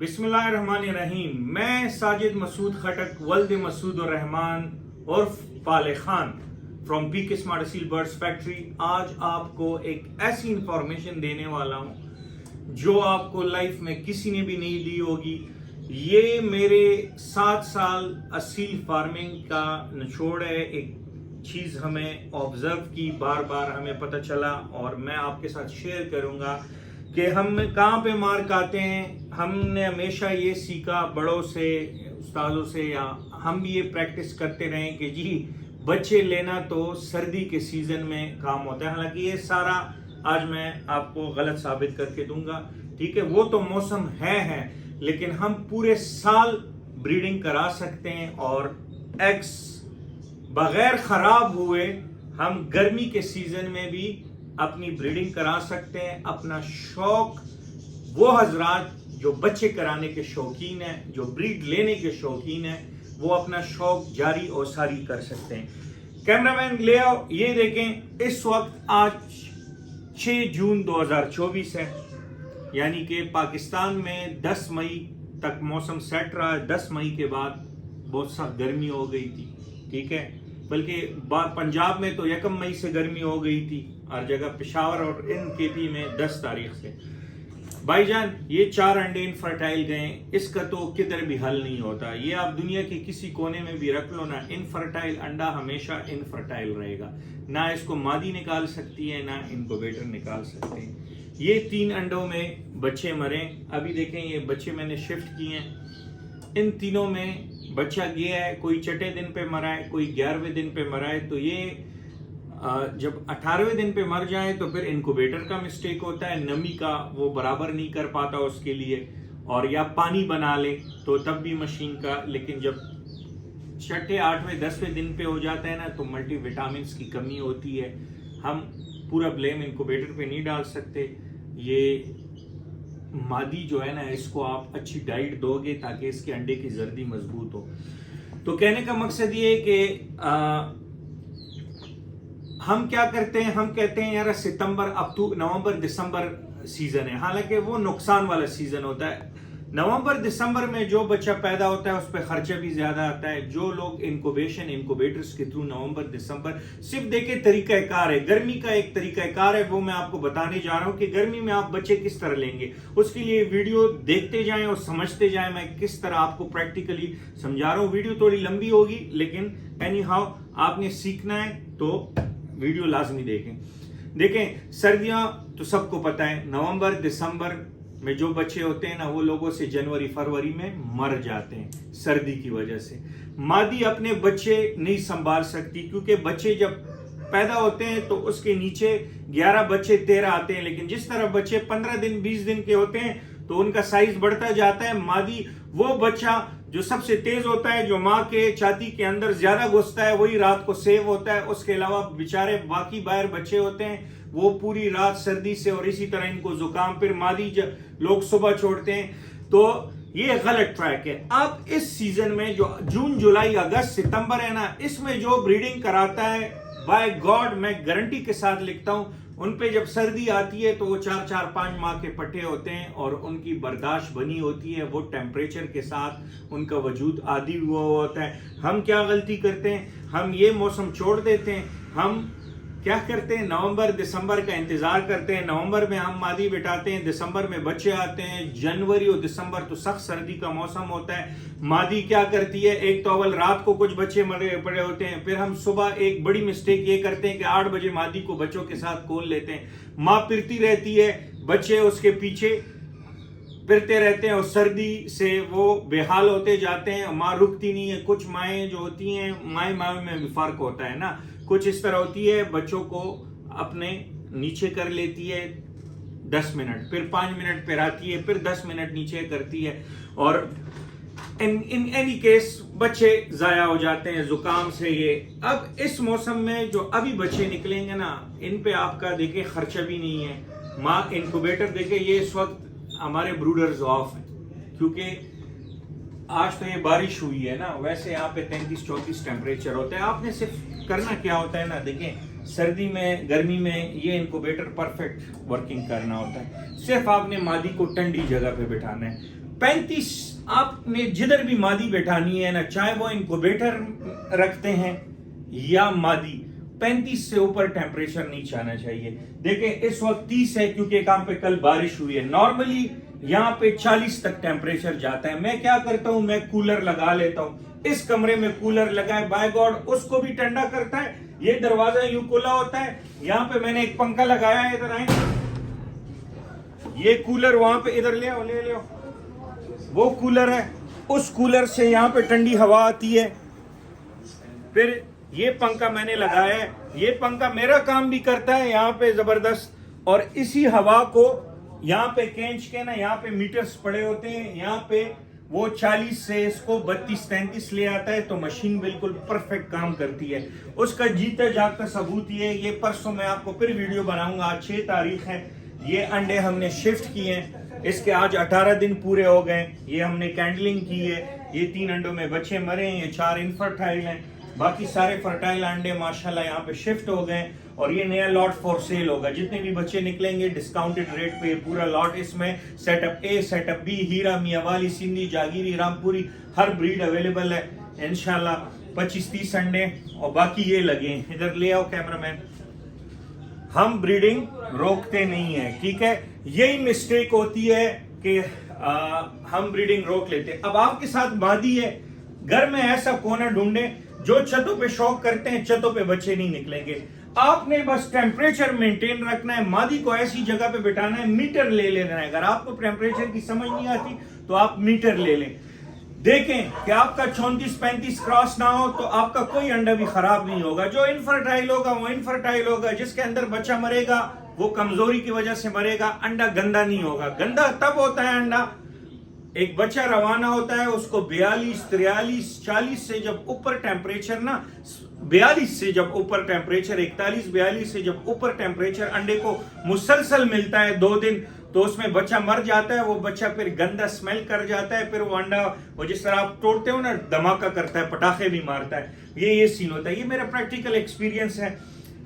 بسم اللہ الرحمن الرحیم. میں ساجد مسعود خٹک ولد مسعود الرحمان عرف پالے خان فرام پی کے اسمارٹ سیل برڈز فیکٹری آج آپ کو ایک ایسی انفارمیشن دینے والا ہوں جو آپ کو لائف میں کسی نے بھی نہیں دی ہوگی. یہ میرے 7 سال اسیل فارمنگ کا نچوڑ ہے. ایک چیز ہمیں آبزرو کی، بار بار ہمیں پتہ چلا اور میں آپ کے ساتھ شیئر کروں گا کہ ہم کہاں پہ مار کھاتے ہیں. ہم نے ہمیشہ یہ سیکھا بڑوں سے، استادوں سے، یا ہم بھی یہ پریکٹس کرتے رہے کہ جی بچے لینا تو سردی کے سیزن میں کام ہوتا ہے. حالانکہ یہ سارا آج میں آپ کو غلط ثابت کر کے دوں گا. ٹھیک ہے، وہ تو موسم ہے لیکن ہم پورے سال بریڈنگ کرا سکتے ہیں اور ایگز بغیر خراب ہوئے ہم گرمی کے سیزن میں بھی اپنی بریڈنگ کرا سکتے ہیں. اپنا شوق وہ حضرات جو بچے کرانے کے شوقین ہیں، جو بریڈ لینے کے شوقین ہیں، وہ اپنا شوق جاری اور ساری کر سکتے ہیں. کیمرہ مین لے آؤ. یہ دیکھیں، اس وقت آج 6 جون 2024 ہے، یعنی کہ پاکستان میں 10 مئی تک موسم سیٹ رہا ہے. 10 مئی کے بعد بہت سخت گرمی ہو گئی تھی. ٹھیک ہے، بلکہ پنجاب میں تو 1 مئی سے گرمی ہو گئی تھی، ہر جگہ پشاور اور ان کے پی میں 10 تاریخ سے. بھائی جان، یہ 4 انڈے انفرٹائل گئے، اس کا تو کدھر بھی حل نہیں ہوتا. یہ آپ دنیا کے کسی کونے میں بھی رکھ لو نا، انفرٹائل انڈا ہمیشہ انفرٹائل رہے گا. نہ اس کو مادی نکال سکتی ہے، نہ انکوبیٹر نکال سکتے ہیں. یہ 3 انڈوں میں بچے مرے. ابھی دیکھیں یہ بچے میں نے شفٹ کیے ہیں. ان تینوں میں بچہ گیا ہے، کوئی 6 دن پہ مرا ہے، کوئی 11ویں دن پہ مرا ہے. تو یہ جب 18ویں دن پہ مر جائے تو پھر انکوبیٹر کا مسٹیک ہوتا ہے، نمی کا وہ برابر نہیں کر پاتا اس کے لیے، اور یا پانی بنا لے تو تب بھی مشین کا. لیکن جب 6، 8، 10ویں دن پہ ہو جاتا ہے نا تو ملٹی وٹامنس کی کمی ہوتی ہے. ہم پورا بلیم انکوبیٹر پہ نہیں ڈال سکتے. یہ مادی جو ہے نا، اس کو آپ اچھی ڈائٹ دو گے تاکہ اس کے انڈے کی زردی مضبوط ہو. تو کہنے کا مقصد یہ ہے کہ ہم کیا کرتے ہیں، ہم کہتے ہیں یار ستمبر نومبر دسمبر سیزن ہے. حالانکہ وہ نقصان والا سیزن ہوتا ہے. نومبر دسمبر میں جو بچہ پیدا ہوتا ہے اس پہ خرچہ بھی زیادہ آتا ہے. جو لوگ انکوبیٹرز کے تھرو نومبر دسمبر صرف دیکھیں، طریقہ کار ہے گرمی کا، ایک طریقہ کار ہے وہ میں آپ کو بتانے جا رہا ہوں کہ گرمی میں آپ بچے کس طرح لیں گے. اس کے لیے ویڈیو دیکھتے جائیں اور سمجھتے جائیں میں کس طرح آپ کو پریکٹیکلی سمجھا رہا ہوں. ویڈیو تھوڑی لمبی ہوگی لیکن اینی ہاؤ آپ نے سیکھنا ہے تو ویڈیو لازمی دیکھیں. دیکھیں، سردیاں تو سب کو پتہ ہے، نومبر دسمبر میں جو بچے ہوتے ہیں نا وہ لوگوں سے جنوری فروری میں مر جاتے ہیں سردی کی وجہ سے. مادی اپنے بچے نہیں سنبھال سکتی کیونکہ بچے جب پیدا ہوتے ہیں تو اس کے نیچے 11 بچے 13 آتے ہیں. لیکن جس طرح بچے 15 دن 20 دن کے ہوتے ہیں تو ان کا سائز بڑھتا جاتا ہے. مادی وہ بچہ جو سب سے تیز ہوتا ہے، جو ماں کے چھاتی کے اندر زیادہ گھستا ہے، وہی رات کو سیو ہوتا ہے. اس کے علاوہ بیچارے باقی باہر بچے ہوتے ہیں وہ پوری رات سردی سے، اور اسی طرح ان کو زکام. پھر مادی جب لوگ صبح چھوڑتے ہیں تو یہ غلط ٹریک ہے. اب اس سیزن میں جو جون جولائی اگست ستمبر ہے نا، اس میں جو بریڈنگ کراتا ہے، بائی گاڈ میں گارنٹی کے ساتھ لکھتا ہوں، ان پہ جب سردی آتی ہے تو وہ 4-4-5 ماہ کے پٹھے ہوتے ہیں اور ان کی برداشت بنی ہوتی ہے. وہ ٹیمپریچر کے ساتھ ان کا وجود عادی ہوا ہوتا ہے. ہم کیا غلطی کرتے ہیں، ہم یہ موسم چھوڑ دیتے ہیں. ہم کیا کرتے ہیں، نومبر دسمبر کا انتظار کرتے ہیں. نومبر میں ہم مادی بٹھاتے ہیں، دسمبر میں بچے آتے ہیں. جنوری اور دسمبر تو سخت سردی کا موسم ہوتا ہے. مادی کیا کرتی ہے، ایک تو اول رات کو کچھ بچے مرے پڑے ہوتے ہیں، پھر ہم صبح ایک بڑی مسٹیک یہ کرتے ہیں کہ 8 بجے مادی کو بچوں کے ساتھ کھول لیتے ہیں. ماں پھرتی رہتی ہے، بچے اس کے پیچھے پھرتے رہتے ہیں اور سردی سے وہ بے حال ہوتے جاتے ہیں. ماں رکتی نہیں ہے. کچھ مائیں جو ہوتی ہیں، مائیں میں بھی فرق ہوتا ہے نا، کچھ اس طرح ہوتی ہے بچوں کو اپنے نیچے کر لیتی ہے 10 منٹ، پھر 5 منٹ پھر آتی ہے، پھر 10 منٹ نیچے کرتی ہے، اور ان اینی کیس بچے ضائع ہو جاتے ہیں زکام سے. یہ اب اس موسم میں جو ابھی بچے نکلیں گے نا، ان پہ آپ کا دیکھیں خرچہ بھی نہیں ہے. ماں انکوبیٹر دیکھیں، یہ اس وقت ہمارے بروڈرز آف ہیں کیونکہ آج تو یہ بارش ہوئی ہے نا. ویسے یہاں پہ 33-34 ٹیمپریچر ہوتا ہے. آپ نے صرف کرنا کیا ہوتا ہے نا، دیکھیں سردی میں گرمی میں یہ انکوبیٹر پرفیکٹ ورکنگ کرنا ہوتا ہے. صرف آپ نے مادی کو ٹھنڈی جگہ پہ بٹھانا ہے. 35 आपने जिधर भी मादी बैठानी है ना, चाहे वो इंक्यूबेटर रखते हैं या मादी, 35 से ऊपर टेम्परेचर नहीं जाना चाहिए। देखें इस वक्त 30 है क्योंकि काम पे कल बारिश हुई है, नॉर्मली यहाँ पे 40 तक टेम्परेचर जाता है। मैं क्या करता हूँ, मैं कूलर लगा लेता हूँ, इस कमरे में कूलर लगाए, बाय गॉड उसको भी ठंडा करता है। ये दरवाजा यूं खुला होता है, यहाँ पे मैंने एक पंखा लगाया है, इधर आए, ये कूलर वहां पे, इधर ले आओ, ले आओ, वो कूलर है, उस कूलर से यहाँ पे ठंडी हवा आती है। फिर ये पंखा मैंने लगाया है, ये पंखा मेरा काम भी करता है यहाँ पे जबरदस्त, और इसी हवा को यहाँ पे खींच के ना, यहाँ पे मीटर्स पड़े होते हैं, यहाँ पे वो 40 से इसको 32-33 ले आता है, तो मशीन बिल्कुल परफेक्ट काम करती है। उसका जीता जागता सबूत ये परसों मैं आपको फिर वीडियो बनाऊंगा, आज 6 तारीख है, ये अंडे हमने शिफ्ट किए हैं, इसके आज 18 दिन पूरे हो गए, ये हमने कैंडलिंग की है, ये 3 अंडों में बच्चे मरे हैं, ये 4 इनफर्टाइल हैं, बाकी सारे फर्टाइल अंडे माशाल्लाह यहाँ पे शिफ्ट हो गए, और ये नया लॉट फॉर सेल होगा। जितने भी बच्चे निकलेंगे डिस्काउंटेड रेट पे पूरा लॉट, इसमें सेटअप ए, सेटअप बी, हीरा, मियावाली, सिंधी, जागीरी, रामपुरी, हर ब्रीड अवेलेबल है इंशाल्लाह। 25-30 अंडे और बाकी ये लगे। इधर ले आओ कैमरामैन। हम ब्रीडिंग रोकते नहीं है, ठीक है, यही मिस्टेक होती है कि हम ब्रीडिंग रोक लेते हैं। अब आपके साथ मादी है, घर में ऐसा कोना ढूंढे जो छतों पे शौक करते हैं, छतों पे बच्चे नहीं निकलेंगे। आपने बस टेम्परेचर मेंटेन रखना है, मादी को ऐसी जगह पे बिठाना है, मीटर ले लेना है। अगर आपको टेम्परेचर की समझ नहीं आती तो आप मीटर ले लें, देखें कि आपका 34-35 क्रॉस ना हो, तो आपका कोई अंडा भी खराब नहीं होगा। जो इनफर्टाइल होगा वो इनफर्टाइल होगा, जिसके अंदर बच्चा मरेगा वो कमजोरी की वजह से मरेगा, अंडा गंदा नहीं होगा। गंदा तब होता है अंडा, एक बच्चा रवाना होता है, उसको 42, 43, 40 से जब ऊपर टेम्परेचर ना, 42 से जब ऊपर टेम्परेचर, 41, 42 से जब ऊपर टेम्परेचर अंडे को मुसलसल मिलता है 2 दिन, तो उसमें बच्चा मर जाता है। वो बच्चा फिर गंदा स्मेल कर जाता है, फिर वो अंडा, वो जिस तरह आप तोड़ते हो ना, धमाका करता है, पटाखे भी मारता है, ये सीन होता है। ये मेरा प्रैक्टिकल एक्सपीरियंस है।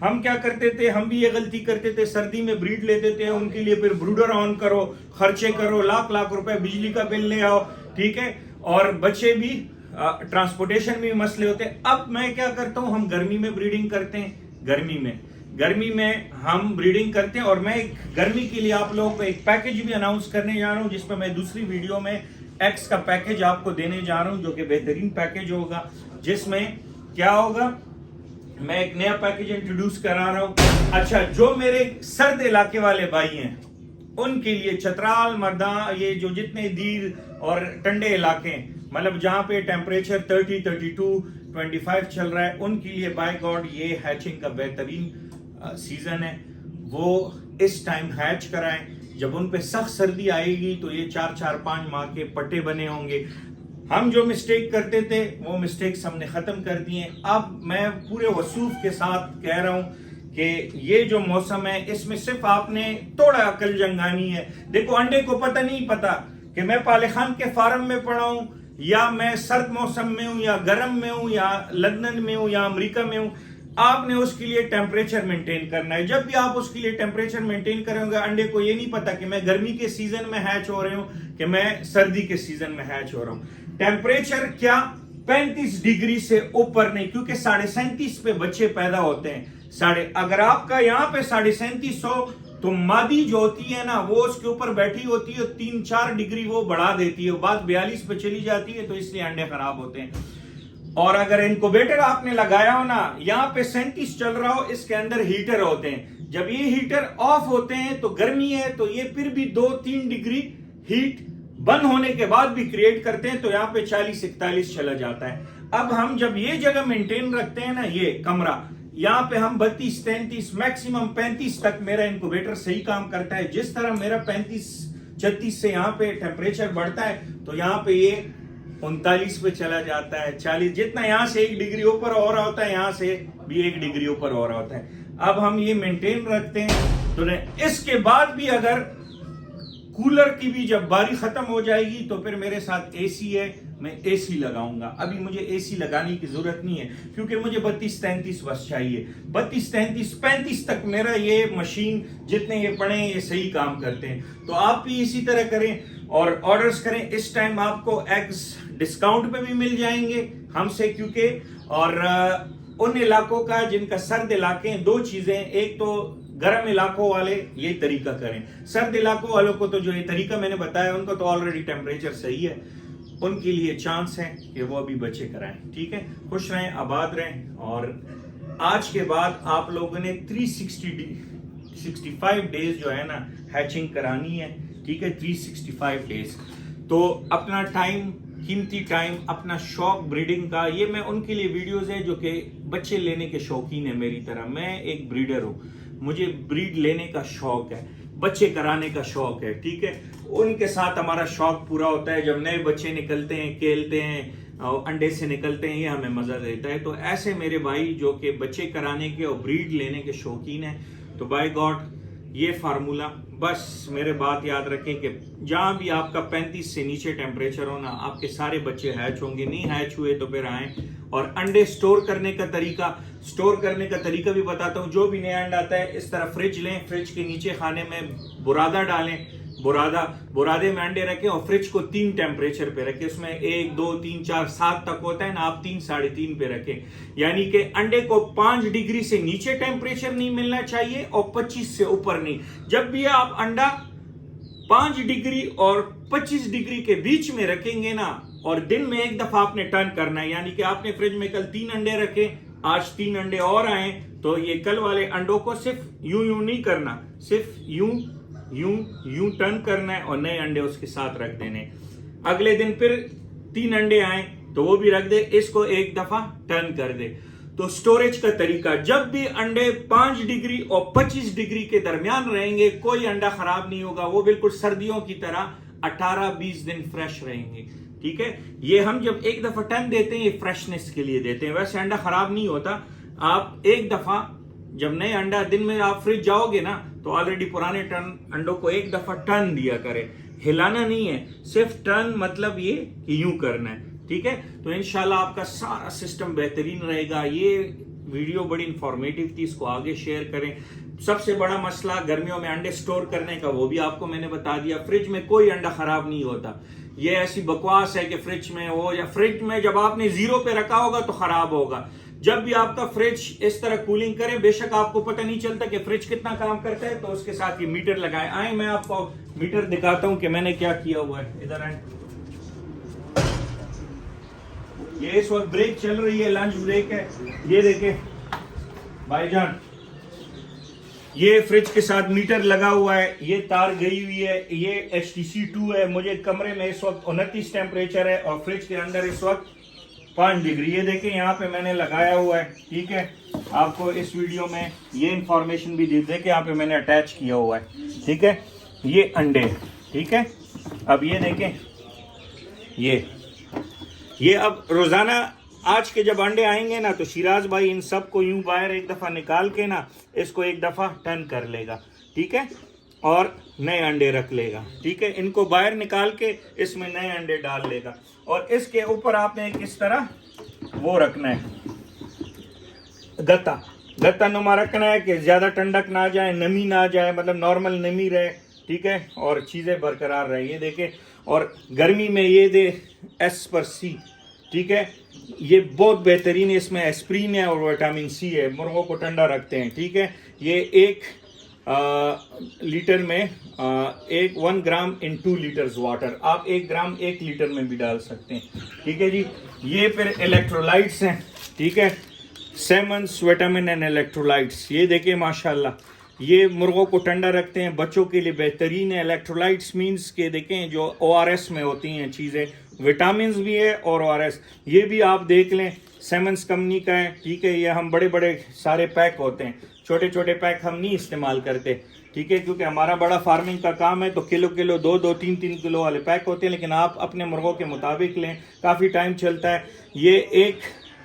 हम क्या करते थे, हम भी ये गलती करते थे, सर्दी में ब्रीड लेते थे, उनके लिए फिर ब्रूडर ऑन करो, खर्चे करो, लाख रुपए बिजली का बिल ले आओ, ठीक है, और बच्चे भी, ट्रांसपोर्टेशन में भी मसले होते हैं। अब मैं क्या करता हूं, हम गर्मी में ब्रीडिंग करते हैं, गर्मी में हम ब्रीडिंग करते हैं। और मैं गर्मी के लिए आप लोगों को एक पैकेज भी अनाउंस करने जा रहा हूं, जिसमें मैं दूसरी वीडियो में एक्स का पैकेज आपको देने जा रहा हूं, जो कि बेहतरीन पैकेज होगा। जिसमें क्या होगा, मैं एक नया पैकेज इंट्रोड्यूस करा रहा हूं। अच्छा, जो मेरे सर्द इलाके वाले भाई हैं उनके लिए चतराल, मर्दा, ये जो जितने दीर और ठंडे इलाके, मतलब जहां पे टेम्परेचर 30, 32, 25 चल रहा है, उनके लिए बाय गॉड ये हैचिंग का बेहतरीन सीजन है। वो इस टाइम हैच कराएं। जब उन पे सख्त सर्दी आएगी तो ये 4-4-5 माह के पट्टे बने होंगे। हम जो मिस्टेक करते थे वो मिस्टेक्स हमने खत्म कर दिए। अब मैं पूरे वसूफ के साथ कह रहा हूं कि ये जो मौसम है, इसमें सिर्फ आपने थोड़ा अकल जंगानी है। देखो, अंडे को नहीं पता कि मैं पाले खान के फार्म में पड़ा हूं, या मैं सर्द मौसम में हूं, या गर्म में हूं, या लंदन में हूं, या अमेरिका में हूं। आपने उसके लिए टेम्परेचर मेंटेन करना है। जब भी आप उसके लिए टेम्परेचर मेंटेन करेंगे, अंडे को ये नहीं पता कि मैं गर्मी के सीजन में हैच हो रहे हूं कि मैं सर्दी के सीजन में हैच हो रहा हूं। टेम्परेचर क्या, 35 डिग्री से ऊपर नहीं, क्योंकि 37.5 पे बच्चे पैदा होते हैं। अगर आपका यहाँ पे 37.5 हो, तो मादी जो होती है ना, वो उसके ऊपर बैठी होती है, 3-4 डिग्री वो बढ़ा देती है, बात 42 पे चली जाती है, तो इसलिए अंडे खराब होते हैं। और अगर इनक्यूबेटर आपने लगाया हो ना, यहाँ पे 37 चल रहा हो, इसके अंदर हीटर होते हैं। जब ये हीटर ऑफ होते हैं तो गर्मी है, तो ये फिर भी 2-3 डिग्री हीट बंद होने के बाद भी क्रिएट करते हैं, तो यहाँ पे 40-41 चला जाता है। अब हम जब ये जगह मेंटेन रखते हैं ना, ये कमरा, यहाँ पे हम 32-33 मैक्सिमम 35 तक मेरा इंक्यूबेटर सही काम करता है। जिस तरह मेरा 35-36 से यहाँ पे टेम्परेचर बढ़ता है, तो यहाँ पे ये 39 पे चला जाता है, 40, जितना यहाँ से 1 डिग्री ऊपर हो रहा होता है, यहाँ से भी 1 डिग्री ऊपर हो रहा होता है। अब हम ये मेंटेन रखते हैं। तो इसके बाद भी अगर कूलर की भी जब बारी खत्म हो जाएगी तो फिर मेरे साथ एसी है, मैं एसी लगाऊंगा। अभी मुझे एसी लगाने की जरूरत नहीं है क्योंकि मुझे 32-33 बस चाहिए। 32-33-35 तक मेरा ये मशीन जितने ये पड़े हैं ये सही काम करते हैं। तो आप भी इसी तरह करें और ऑर्डर्स करें। इस टाइम आपको एग्स डिस्काउंट पे भी मिल जाएंगे हमसे, क्योंकि और उन इलाकों का जिनका सर्द इलाके हैं, दो चीजें, एक तो गर्म इलाकों वाले ये तरीका करें, सर्द इलाकों वालों को तो जो ये तरीका मैंने बताया उनको तो ऑलरेडी टेम्परेचर सही है, उनके लिए चांस है कि वो अभी बच्चे कराएं। ठीक है, खुश रहें, आबाद रहें। और आज के बाद आप लोगों ने 365 डेज जो है ना हैचिंग करानी है। ठीक है, 365 डेज। तो अपना टाइम, कीमती टाइम, अपना शौक ब्रीडिंग का, ये मैं उनके लिए वीडियोस है जो कि बच्चे लेने के शौकीन है मेरी तरह। मैं एक ब्रीडर हूँ, मुझे ब्रीड लेने का शौक है, बच्चे कराने का शौक है। ठीक है, उनके साथ हमारा शौक पूरा होता है जब नए बच्चे निकलते हैं, खेलते हैं और अंडे से निकलते हैं, ये हमें मजा देता है। तो ऐसे मेरे भाई जो कि बच्चे कराने के और ब्रीड लेने के शौकीन है, तो बाय गॉड ये फार्मूला, बस मेरे बात याद रखें कि जहां भी आपका 35 से नीचे टेम्परेचर हो ना, आपके सारे बच्चे हैच होंगे। नहीं हैच हुए तो फिर आए। और अंडे स्टोर करने का तरीका भी बताता हूँ। जो भी नया अंडा आता है, इस तरह फ्रिज लें, फ्रिज के नीचे खाने में बुरादा डालें, बुरादे में अंडे रखें और फ्रिज को 3 टेम्परेचर पे रखें। उसमें 1, 2, 3, 4, 7 तक होता है ना, आप 3, 3.5 पे रखें। यानी कि अंडे को 5 डिग्री से नीचे टेम्परेचर नहीं मिलना चाहिए और 25 से ऊपर नहीं। जब भी आप अंडा 5 डिग्री और 25 डिग्री के बीच में रखेंगे ना, और दिन में एक दफा आपने टर्न करना है, यानी कि आपने फ्रिज में कल 3 अंडे रखे, आज 3 अंडे और आए, तो ये कल वाले अंडों को सिर्फ यूं नहीं करना, सिर्फ यूं टर्न करना है और नए अंडे उसके साथ रख देने। अगले दिन फिर 3 अंडे आए तो वो भी रख दे, इसको एक दफा टर्न कर दे। तो स्टोरेज का तरीका, जब भी अंडे 5 डिग्री और 25 डिग्री के दरमियान रहेंगे, कोई अंडा खराब नहीं होगा, वो बिल्कुल सर्दियों की तरह 18-20 दिन फ्रेश रहेंगे। ठीक है, ये हम जब एक दफा टर्न देते हैं ये फ्रेशनेस के लिए देते हैं, वैसे अंडा खराब नहीं होता। आप एक दफा जब नए अंडा, दिन में आप फ्रिज जाओगे ना, तो ऑलरेडी पुराने टर्न अंडों को एक दफा टर्न दिया करें, हिलाना नहीं है, सिर्फ टर्न, मतलब ये कि यूं करना है। ठीक है, तो इंशाल्लाह आपका सारा सिस्टम बेहतरीन रहेगा। ये वीडियो बड़ी इंफॉर्मेटिव थी, इसको आगे शेयर करें। सबसे बड़ा मसला गर्मियों में अंडे स्टोर करने का, वो भी आपको मैंने बता दिया। फ्रिज में कोई अंडा खराब नहीं होता। ये ऐसी बकवास है कि फ्रिज में हो, या फ्रिज में जब आपने 0 पे रखा होगा तो खराब होगा। जब भी आपका फ्रिज इस तरह कूलिंग करे, बेशक आपको पता नहीं चलता कि फ्रिज कितना काम करता है, तो उसके साथ ये मीटर लगाए। आए मैं आपको मीटर दिखाता हूं कि मैंने क्या किया हुआ है। इधर आए, ये इस वक्त ब्रेक चल रही है, लंच ब्रेक है। ये देखे भाईजान, ये फ्रिज के साथ मीटर लगा हुआ है, ये तार गई हुई है, ये HTC 2 है। मुझे कमरे में इस वक्त 29 टेम्परेचर है और फ्रिज के अंदर इस वक्त 5 डिग्री। ये देखें यहाँ पे मैंने लगाया हुआ है। ठीक है, आपको इस वीडियो में ये इंफॉर्मेशन भी दे के यहाँ पे मैंने अटैच किया हुआ है। ठीक है, ये अंडे, ठीक है। अब ये देखें, ये अब रोजाना आज के जब अंडे आएंगे ना, तो शिराज भाई इन सब को यूं बाहर एक दफा निकाल के ना, इसको एक दफा टर्न कर लेगा। ठीक है, और नए अंडे रख लेगा। ठीक है, इनको बाहर निकाल के इसमें नए अंडे डाल लेगा। और इसके ऊपर आपने किस तरह वो रखना है, गत्ता नुमा रखना है कि ज्यादा ठंडक ना जाए, नमी ना जाए, मतलब नॉर्मल नमी रहे। ठीक है, और चीजें बरकरार रहे। ये देखें, और गर्मी में ये दे S/C। ठीक है, ये बहुत बेहतरीन है, इसमें एस्प्रीन है और विटामिन C है, मुर्गों को ठंडा रखते हैं। ठीक है, ये 1 लीटर में 1 ग्राम इन 2 लीटर्स वाटर, आप 1 ग्राम 1 लीटर में भी डाल सकते हैं। ठीक है जी, ये फिर इलेक्ट्रोलाइट्स हैं। ठीक है, सेमन्स विटामिन एंड इलेक्ट्रोलाइट्स, ये देखिए माशाल्लाह, ये मुर्गों को ठंडा रखते हैं, बच्चों के लिए बेहतरीन है। इलेक्ट्रोलाइट्स मीन्स के देखें जो ORS में होती हैं चीज़ें, विटामिन भी है और ORS, ये भी आप देख लें, सेमन्स कंपनी का है। ठीक है, ये हम बड़े बड़े सारे पैक होते हैं, छोटे छोटे पैक हम नहीं इस्तेमाल करते। ठीक है, क्योंकि हमारा बड़ा फार्मिंग का काम है, तो किलो 2 3 किलो वाले पैक होते हैं। लेकिन आप अपने मुर्गों के मुताबिक लें, काफ़ी टाइम चलता है। ये 1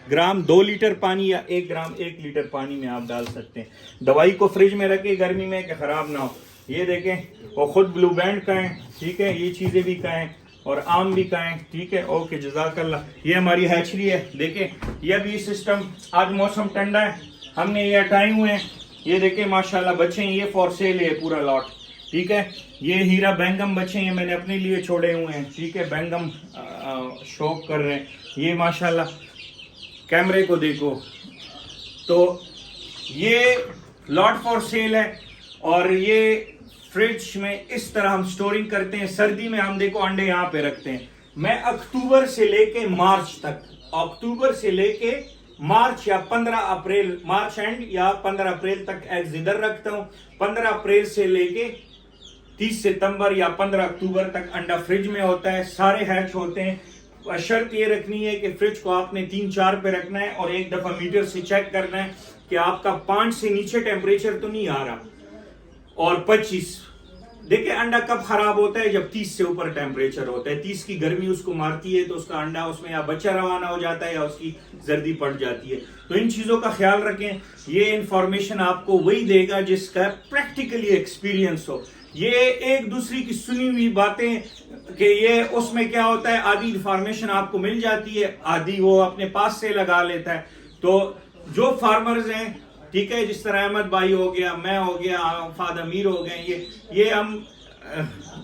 ग्राम 2 लीटर पानी या 1 ग्राम 1 लीटर पानी में आप डाल सकते हैं। दवाई को फ्रिज में रखें गर्मी में कि ख़राब ना हो। یہ دیکھیں وہ خود بلو بینڈ کا ہے، ٹھیک ہے، یہ چیزیں بھی کا ہیں اور آم بھی کا ہیں، ٹھیک ہے. اوکے جزاک اللہ. یہ ہماری ہیچری ہے، دیکھیں یہ بھی سسٹم، آج موسم ٹھنڈا ہے، ہم نے یہ ہٹائے ہوئے ہیں. یہ دیکھیں ماشاءاللہ بچے ہیں، یہ فور سیل ہے پورا لاٹ، ٹھیک ہے. یہ ہیرا بینگم بچے ہیں، میں نے اپنے لیے چھوڑے ہوئے ہیں، ٹھیک ہے، بینگم شوق کر رہے ہیں. یہ ماشاءاللہ کیمرے کو دیکھو، تو یہ لاٹ فور سیل ہے. اور یہ فریج میں اس طرح ہم سٹورنگ کرتے ہیں. سردی میں ہم دیکھو انڈے یہاں پہ رکھتے ہیں. میں اکتوبر سے لے کے مارچ تک، اکتوبر سے لے کے مارچ یا 15 اپریل، مارچ اینڈ یا 15 اپریل تک ایگز ادھر رکھتا ہوں. 15 اپریل سے لے کے 30 ستمبر یا 15 اکتوبر تک انڈا فریج میں ہوتا ہے، سارے ہیچ ہوتے ہیں. شرط یہ رکھنی ہے کہ فریج کو آپ نے 3-4 پہ رکھنا ہے اور ایک دفعہ میٹر سے چیک کرنا ہے کہ آپ کا 5 سے نیچے ٹیمپریچر تو نہیں آ رہا. اور 25 دیکھیں انڈا کب خراب ہوتا ہے؟ جب 30 سے اوپر ٹیمپریچر ہوتا ہے. 30 کی گرمی اس کو مارتی ہے تو اس کا انڈا اس میں یا بچہ روانہ ہو جاتا ہے یا اس کی زردی پڑ جاتی ہے. تو ان چیزوں کا خیال رکھیں. یہ انفارمیشن آپ کو وہی دے گا جس کا پریکٹیکلی ایکسپیرینس ہو. یہ ایک دوسری کی سنی ہوئی باتیں کہ یہ اس میں کیا ہوتا ہے، آدھی انفارمیشن آپ کو مل جاتی ہے، آدھی وہ اپنے پاس سے لگا لیتا ہے. تو جو فارمرز ہیں، ٹھیک ہے، جس طرح احمد بھائی ہو گیا، میں ہو گیا، فاد امیر ہو گئے، یہ ہم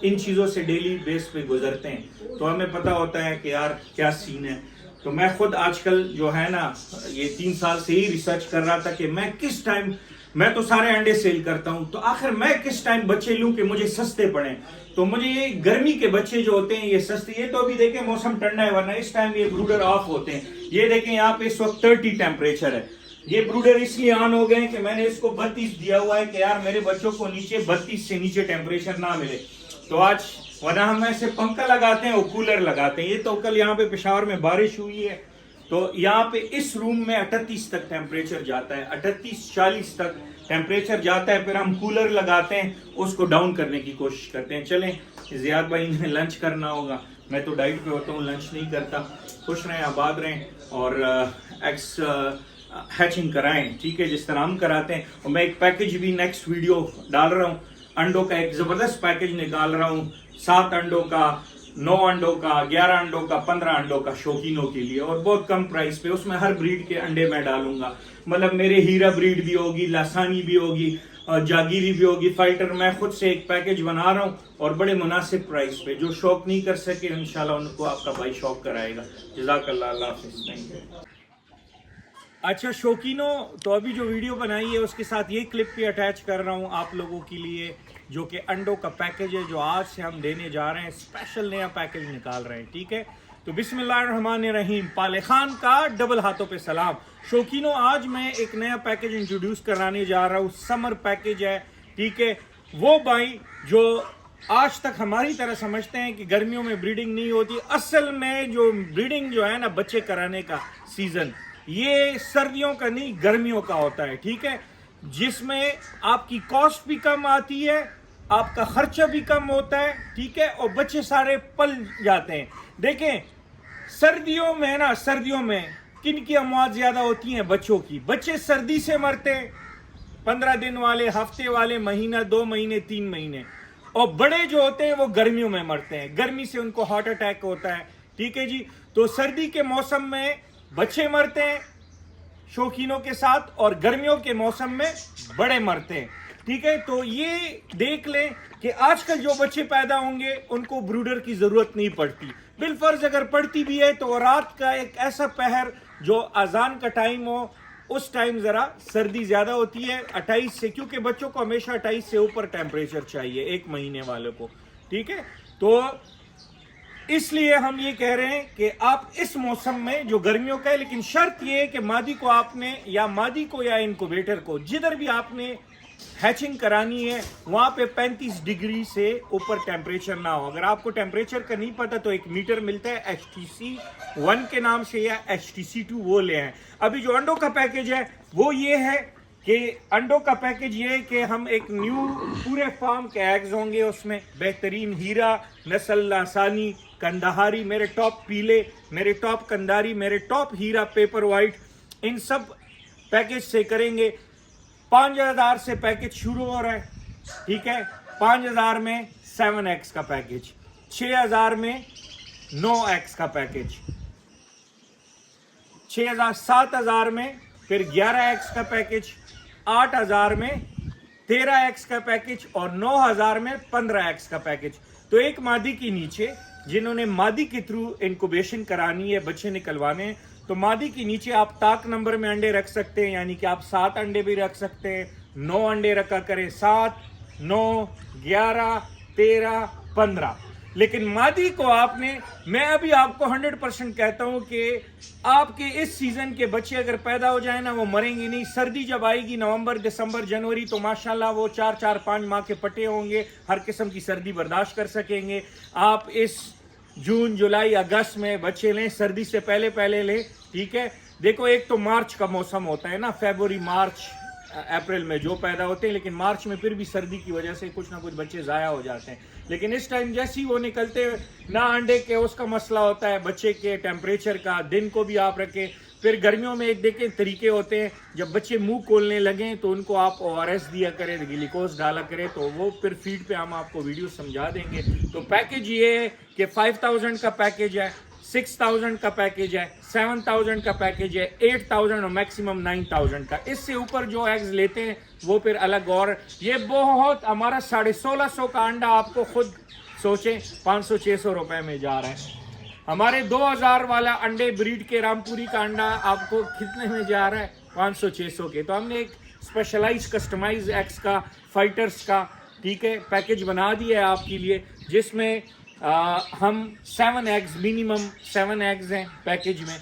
ان چیزوں سے ڈیلی بیس پہ گزرتے ہیں تو ہمیں پتہ ہوتا ہے کہ یار کیا سین ہے. تو میں خود آج کل جو ہے نا یہ 3 سال سے ہی ریسرچ کر رہا تھا کہ میں کس ٹائم، میں تو سارے انڈے سیل کرتا ہوں، تو آخر میں کس ٹائم بچے لوں کہ مجھے سستے پڑیں. تو مجھے یہ گرمی کے بچے جو ہوتے ہیں یہ سستے، یہ تو ابھی دیکھیں موسم ٹھنڈا ہے ورنہ اس ٹائم یہ بروڈر آف ہوتے ہیں. یہ دیکھیں یہاں پہ اس وقت 30 ٹیمپریچر ہے. یہ بروڈر اس لیے آن ہو گئے ہیں کہ میں نے اس کو 32 دیا ہوا ہے کہ یار میرے بچوں کو نیچے 32 سے نیچے ٹیمپریچر نہ ملے. تو آج ورنہ ہم ایسے پنکھا لگاتے ہیں اور کولر لگاتے ہیں. یہ تو کل یہاں پہ پشاور میں بارش ہوئی ہے تو یہاں پہ اس روم میں 38 تک ٹیمپریچر جاتا ہے، 38-40 تک ٹیمپریچر جاتا ہے. پھر ہم کولر لگاتے ہیں، اس کو ڈاؤن کرنے کی کوشش کرتے ہیں. چلیں زیاد بھائی نے لنچ کرنا ہوگا، میں تو ڈائٹ پہ ہوتا ہوں، لنچ نہیں کرتا. خوش رہیں، آباد رہیں اور ایکس ہیچنگ کرائیں، ٹھیک ہے، جس طرح ہم کراتے ہیں. اور میں ایک پیکج بھی نیکسٹ ویڈیو ڈال رہا ہوں، انڈوں کا ایک زبردست پیکج نکال رہا ہوں، 7 انڈوں کا، 9 انڈوں کا، 11 انڈوں کا، 15 انڈوں کا شوقینوں کے لیے اور بہت کم پرائس پہ. اس میں ہر بریڈ کے انڈے میں ڈالوں گا، مطلب میرے ہیرا بریڈ بھی ہوگی، لاسانی بھی ہوگی، جاگیری بھی ہوگی، فائٹر. میں خود سے ایک پیکج بنا رہا ہوں اور بڑے مناسب پرائس پہ. جو شوق نہیں کر سکے انشاءاللہ ان کو آپ کا بھائی شوق کرائے گا. جزاک اللہ. اللہ حافظ. Thank you. اچھا شوقینوں، تو ابھی جو ویڈیو بنائی ہے اس کے ساتھ یہ کلپ بھی اٹیچ کر رہا ہوں آپ لوگوں کے لیے، جو کہ انڈوں کا پیکج ہے جو آج سے ہم دینے جا رہے ہیں. اسپیشل نیا پیکج نکال رہے ہیں، ٹھیک ہے. تو بسم اللہ الرحمن الرحیم. پالے خان کا ڈبل ہاتھوں پہ سلام. شوقینوں، آج میں ایک نیا پیکج انٹروڈیوس کرانے جا رہا ہوں. سمر پیکج ہے، ٹھیک ہے. وہ بھائی جو آج تک ہماری طرح سمجھتے ہیں کہ گرمیوں میں بریڈنگ نہیں ہوتی، اصل میں جو بریڈنگ جو ہے نا بچے کرانے کا سیزن، یہ سردیوں کا نہیں گرمیوں کا ہوتا ہے، ٹھیک ہے، جس میں آپ کی کاسٹ بھی کم آتی ہے، آپ کا خرچہ بھی کم ہوتا ہے، ٹھیک ہے، اور بچے سارے پل جاتے ہیں. دیکھیں سردیوں میں نا، سردیوں میں کن کی اموات زیادہ ہوتی ہیں؟ بچوں کی. بچے سردی سے مرتے ہیں، 15 دن والے، ہفتے والے، مہینہ، 2 مہینے، 3 مہینے. اور بڑے جو ہوتے ہیں وہ گرمیوں میں مرتے ہیں، گرمی سے ان کو ہارٹ اٹیک ہوتا ہے، ٹھیک ہے جی. تو سردی کے موسم میں بچے مرتے ہیں شوقینوں کے ساتھ اور گرمیوں کے موسم میں بڑے مرتے ہیں، ٹھیک ہے. تو یہ دیکھ لیں کہ آج کل جو بچے پیدا ہوں گے ان کو بروڈر کی ضرورت نہیں پڑتی. بالفرض اگر پڑتی بھی ہے تو رات کا ایک ایسا پہر جو اذان کا ٹائم ہو، اس ٹائم ذرا سردی زیادہ ہوتی ہے 28 سے، کیونکہ بچوں کو ہمیشہ 28 سے اوپر ٹیمپریچر چاہیے 1 مہینے والوں کو، ٹھیک ہے. تو اس لیے ہم یہ کہہ رہے ہیں کہ آپ اس موسم میں جو گرمیوں کا ہے، لیکن شرط یہ ہے کہ مادی کو آپ نے، یا مادی کو یا انکوبیٹر کو، جدھر بھی آپ نے ہیچنگ کرانی ہے وہاں پہ 35 ڈگری سے اوپر ٹیمپریچر نہ ہو. اگر آپ کو ٹیمپریچر کا نہیں پتا تو ایک میٹر ملتا ہے HTC1 کے نام سے یا HTC2، وہ لے آئیں. ابھی جو انڈوں کا پیکج ہے وہ یہ ہے کہ انڈوں کا پیکج یہ ہے کہ ہم ایک نیو پورے فارم کے ایگز ہوں گے، اس میں بہترین ہیرا نسل، لاسانی، کندہاری، میرے ٹاپ پیلے، میرے ٹاپ کنداری، میرے ٹاپ ہیرا پیپر وائٹ، ان سب پیکج سے کریں گے. 5000 سے پیکج شروع ہو رہا ہے، ٹھیک ہے. 5000 में 7x का पैकेज, 6000 में 9x का पैकेज, 7000 में फिर 11x का पैकेज, 8000 में 13x का पैकेज और 9000 में 15x का पैकेज। तो एक मादी के नीचे जिन्होंने मादी के थ्रू इंक्यूबेशन करानी है, बच्चे निकलवाने हैं, तो मादी के नीचे आप ताक नंबर में अंडे रख सकते हैं, यानी कि आप 7 अंडे भी रख सकते हैं, 9 अंडे रखा करें, 7, 9, 11, 13, 15। लेकिन मादी को आपने, मैं अभी आपको 100% कहता हूं कि आपके इस सीजन के बच्चे अगर पैदा हो जाए ना, वो मरेंगे नहीं। सर्दी जब आएगी नवंबर, दिसंबर, जनवरी, तो माशाल्लाह वो 4-4-5 माह के पटे होंगे, हर किस्म की सर्दी बर्दाश्त कर सकेंगे। आप इस जून, जुलाई, अगस्त में बच्चे लें, सर्दी से पहले पहले लें, ठीक है। देखो एक तो मार्च का मौसम होता है ना, फरवरी, मार्च, अप्रैल में जो पैदा होते हैं, लेकिन मार्च में फिर भी सर्दी की वजह से कुछ ना कुछ बच्चे ज़ाया हो जाते हैं। लेकिन इस टाइम जैसे ही वो निकलते ना, अंडे के उसका मसला होता है, बच्चे के टेम्परेचर का, दिन को भी आप रखें। फिर गर्मियों में एक देखें तरीके होते हैं, जब बच्चे मुंह खोलने लगें तो उनको आप ORS दिया करें, ग्लूकोज डाला करें, तो वो फिर फीड पे हम आपको वीडियो समझा देंगे। तो पैकेज ये है कि 5000 का पैकेज है, 6000 का पैकेज है, 7000 का पैकेज है, 8000 और मैक्सिमम 9000 का। इससे ऊपर जो एग्स लेते हैं वो फिर अलग। और ये बहुत हमारा 1650 का अंडा, आपको खुद सोचें 500-600 रुपए में जा रहा है। हमारे 2000 वाला अंडे ब्रीड के रामपुरी का अंडा आपको कितने में जा रहा है? 500-600 के। तो हमने एक स्पेशलाइज कस्टमाइज एग्स का, फाइटर्स का, ठीक है, पैकेज बना दिया है आपके लिए, जिसमें हम 7 एग्स, मिनिमम 7 एग्स हैं पैकेज में।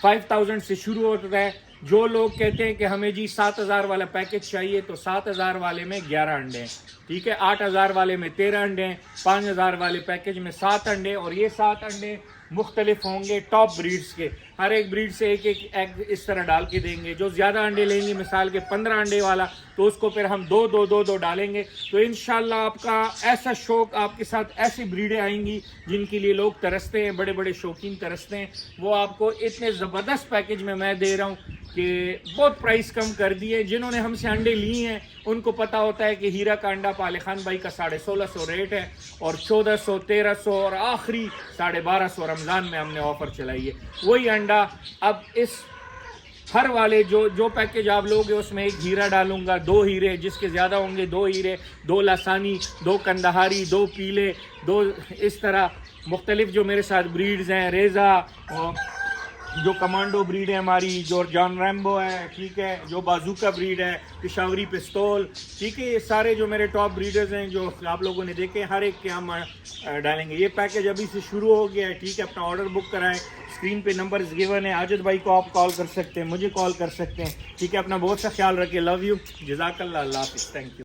5000 से शुरू होता है। जो लोग कहते हैं कि हमें जी 7000 वाला पैकेज चाहिए, तो 7000 वाले में 11 अंडे हैं, ठीक है। 8000 वाले में 13 अंडे हैं, 5000 वाले पैकेज में 7 अंडे, और ये 7 अंडे मुख्तलिफ होंगे टॉप ब्रीड्स के। हर एक ब्रीड से एक एक एग इस तरह डाल के देंगे। जो ज़्यादा अंडे लेंगे, मिसाल के 15 अंडे वाला, तो उसको फिर हम 2-2-2-2 डालेंगे। तो इंशाल्लाह आपका ऐसा शौक, आपके साथ ऐसी ब्रीडें आएंगी जिनके लिए लोग तरसते हैं, बड़े बड़े शौकीन तरसते हैं। वो आपको इतने ज़बरदस्त पैकेज में मैं दे रहा हूँ कि बहुत प्राइस कम कर दिए। जिन्होंने हमसे अंडे लिए हैं उनको पता होता है कि हीरा का अंडा पाले खान भाई का 1650 रेट है, और 1400, 1300 और आखिरी 1250 रमज़ान में हमने ऑफ़र चलाई है। वही अंडा अब इस हर वाले जो पैकेज आप लोगे उसमें एक हीरा डालूंगा, 2 हीरे, जिसके ज़्यादा होंगे 2 हीरे, 2 लासानी, 2 कंदहारी, 2 पीले, 2 इस तरह मुख्तलिफ जो मेरे साथ ब्रीड्स हैं। रेज़ा, जो कमांडो ब्रीड है हमारी, जो जॉन रैम्बो है, ठीक है, जो बाजूका ब्रीड है, पिशावरी पिस्तौल, ठीक है, ये सारे जो मेरे टॉप ब्रीडर्स हैं जो आप लोगों ने देखे, हर एक के हम डालेंगे। ये पैकेज अभी से शुरू हो गया है, ठीक है। अपना ऑर्डर बुक कराएं, स्क्रीन पे नंबर्स गिवन है। आजिद भाई को आप कॉल कर सकते हैं, मुझे कॉल कर सकते हैं, ठीक है। अपना बहुत सा ख्याल रखें। लव यू, जज़ाकल्लाह, अल्लाह हाफ़िज़, थैंक यू।